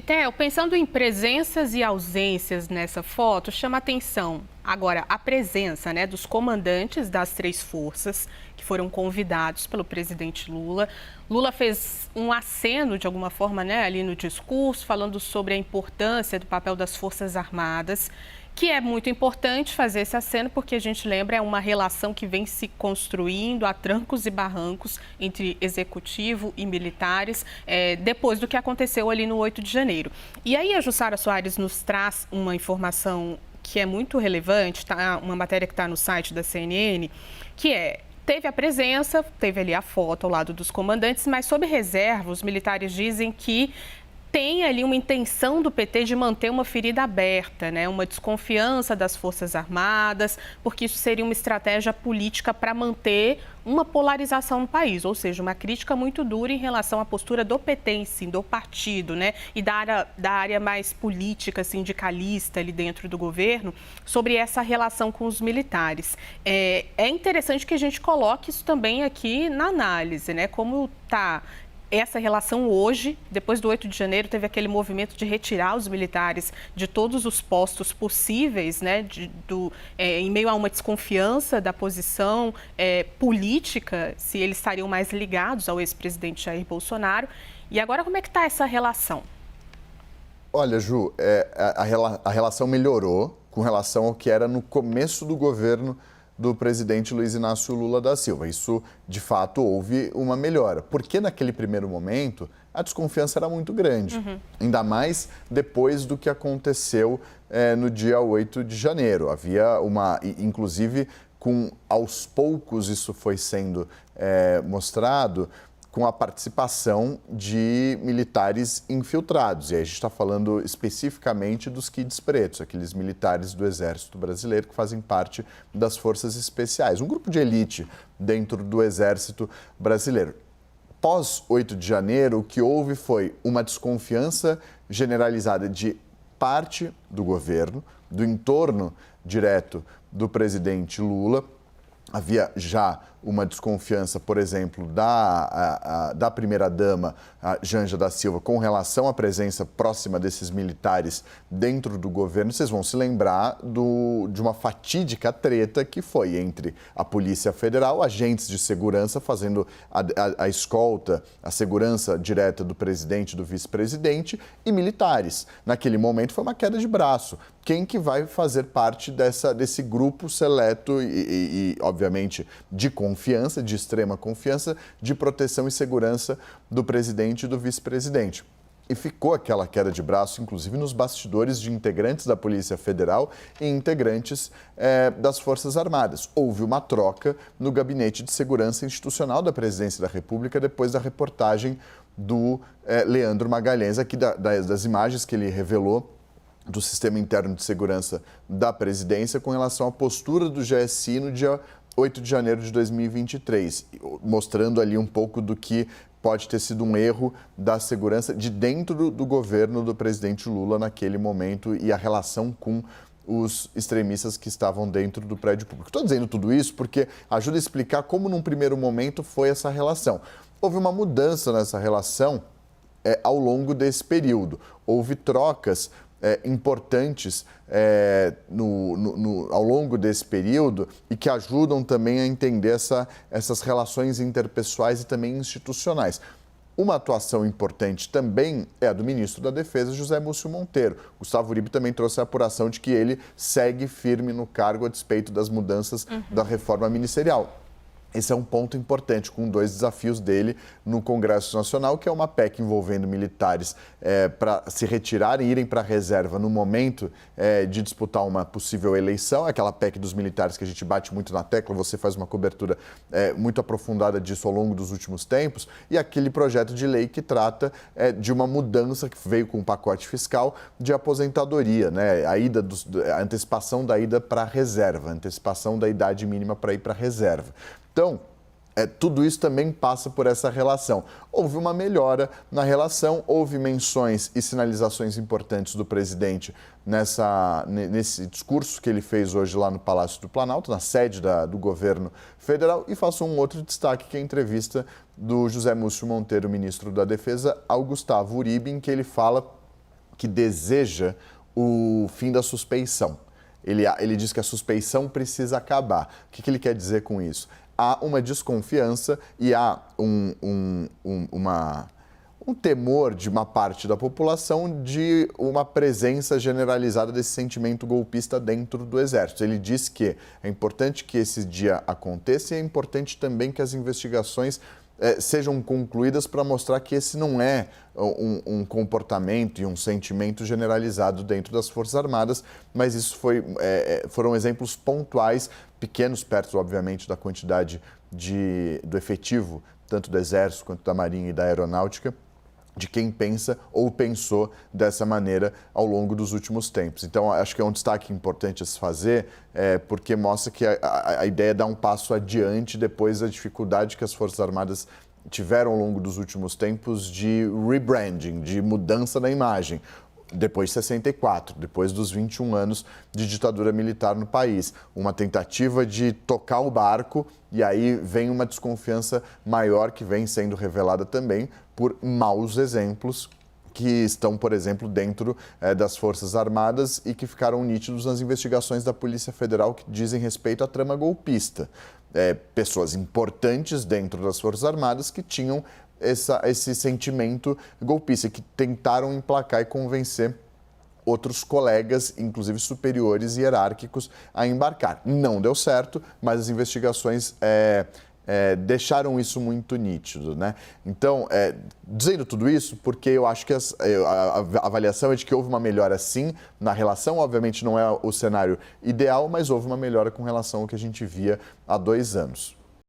E, Theo, pensando em presenças e ausências nessa foto, chama atenção agora a presença, né, dos comandantes das três forças que foram convidados pelo presidente Lula. Lula fez um aceno, de alguma forma, né, ali no discurso, falando sobre a importância do papel das Forças Armadas, que é muito importante fazer esse aceno, porque a gente lembra, é uma relação que vem se construindo a trancos e barrancos entre executivo e militares, depois do que aconteceu ali no 8 de janeiro. E aí a Jussara Soares nos traz uma informação que é muito relevante, tá? Uma matéria que está no site da CNN, que teve a presença, teve ali a foto ao lado dos comandantes, mas sob reserva, os militares dizem que tem ali uma intenção do PT de manter uma ferida aberta, né? Uma desconfiança das Forças Armadas, porque isso seria uma estratégia política para manter uma polarização no país, ou seja, uma crítica muito dura em relação à postura do PT em si, do partido, né? E da área mais política, sindicalista ali dentro do governo, sobre essa relação com os militares. É interessante que a gente coloque isso também aqui na análise, né? Como está essa relação hoje, depois do 8 de janeiro, teve aquele movimento de retirar os militares de todos os postos possíveis, né, em meio a uma desconfiança da posição política, se eles estariam mais ligados ao ex-presidente Jair Bolsonaro. E agora, como é que está essa relação? Olha, Ju, a relação melhorou com relação ao que era no começo do governo do presidente Luiz Inácio Lula da Silva. Isso, de fato, houve uma melhora. Porque naquele primeiro momento, a desconfiança era muito grande. Ainda mais depois do que aconteceu no dia 8 de janeiro. Havia inclusive, aos poucos isso foi sendo mostrado, com a participação de militares infiltrados. E aí a gente está falando especificamente dos Kids Pretos, aqueles militares do Exército Brasileiro que fazem parte das Forças Especiais, um grupo de elite dentro do Exército Brasileiro. Pós 8 de janeiro, o que houve foi uma desconfiança generalizada de parte do governo, do entorno direto do presidente Lula. Havia já uma desconfiança, por exemplo, da primeira-dama, Janja da Silva, com relação à presença próxima desses militares dentro do governo. Vocês vão se lembrar de uma fatídica treta que foi entre a Polícia Federal, agentes de segurança fazendo a escolta, a segurança direta do presidente e do vice-presidente, e militares. Naquele momento foi uma queda de braço. Quem que vai fazer parte desse grupo seleto e obviamente, de confiança, de extrema confiança, de proteção e segurança do presidente e do vice-presidente? E ficou aquela queda de braço, inclusive nos bastidores de integrantes da Polícia Federal e integrantes das Forças Armadas. Houve uma troca no Gabinete de Segurança Institucional da Presidência da República depois da reportagem do Leandro Magalhães, aqui das imagens que ele revelou do Sistema Interno de Segurança da Presidência com relação à postura do GSI no dia 8 de janeiro de 2023, mostrando ali um pouco do que pode ter sido um erro da segurança de dentro do governo do presidente Lula naquele momento e a relação com os extremistas que estavam dentro do prédio público. Estou dizendo tudo isso porque ajuda a explicar como, num primeiro momento, foi essa relação. Houve uma mudança nessa relação ao longo desse período. Houve trocas importantes ao longo desse período e que ajudam também a entender essas relações interpessoais e também institucionais. Uma atuação importante também é a do ministro da Defesa, José Múcio Monteiro. Gustavo Uribe também trouxe a apuração de que ele segue firme no cargo a despeito das mudanças da reforma ministerial. Esse é um ponto importante, com 2 desafios dele no Congresso Nacional, que é uma PEC envolvendo militares para se retirarem e irem para a reserva no momento de disputar uma possível eleição, aquela PEC dos militares que a gente bate muito na tecla, você faz uma cobertura muito aprofundada disso ao longo dos últimos tempos, e aquele projeto de lei que trata de uma mudança que veio com um pacote fiscal de aposentadoria, né? A antecipação da ida para a reserva, a antecipação da idade mínima para ir para a reserva. Então, tudo isso também passa por essa relação. Houve uma melhora na relação, houve menções e sinalizações importantes do presidente nesse discurso que ele fez hoje lá no Palácio do Planalto, na sede do governo federal. E faço um outro destaque, que é a entrevista do José Múcio Monteiro, ministro da Defesa, ao Gustavo Uribe, em que ele fala que deseja o fim da suspeição. Ele diz que a suspeição precisa acabar. O que ele quer dizer com isso? Há uma desconfiança e há um temor de uma parte da população de uma presença generalizada desse sentimento golpista dentro do Exército. Ele diz que é importante que esse dia aconteça e é importante também que as investigações sejam concluídas para mostrar que esse não é um comportamento e um sentimento generalizado dentro das Forças Armadas, mas isso foram exemplos pontuais, pequenos, perto, obviamente, da quantidade do efetivo, tanto do Exército quanto da Marinha e da Aeronáutica, de quem pensa ou pensou dessa maneira ao longo dos últimos tempos. Então, acho que é um destaque importante a se fazer, porque mostra que a ideia é dar um passo adiante depois da dificuldade que as Forças Armadas tiveram ao longo dos últimos tempos de rebranding, de mudança da imagem. Depois de 64, depois dos 21 anos de ditadura militar no país. Uma tentativa de tocar o barco e aí vem uma desconfiança maior que vem sendo revelada também por maus exemplos que estão, por exemplo, dentro das Forças Armadas e que ficaram nítidos nas investigações da Polícia Federal que dizem respeito à trama golpista. Pessoas importantes dentro das Forças Armadas que tinham esse sentimento golpista, que tentaram emplacar e convencer outros colegas, inclusive superiores e hierárquicos, a embarcar. Não deu certo, mas as investigações deixaram isso muito nítido, né? Então, dizendo tudo isso, porque eu acho que a avaliação é de que houve uma melhora, sim, na relação. Obviamente não é o cenário ideal, mas houve uma melhora com relação ao que a gente via há 2 anos.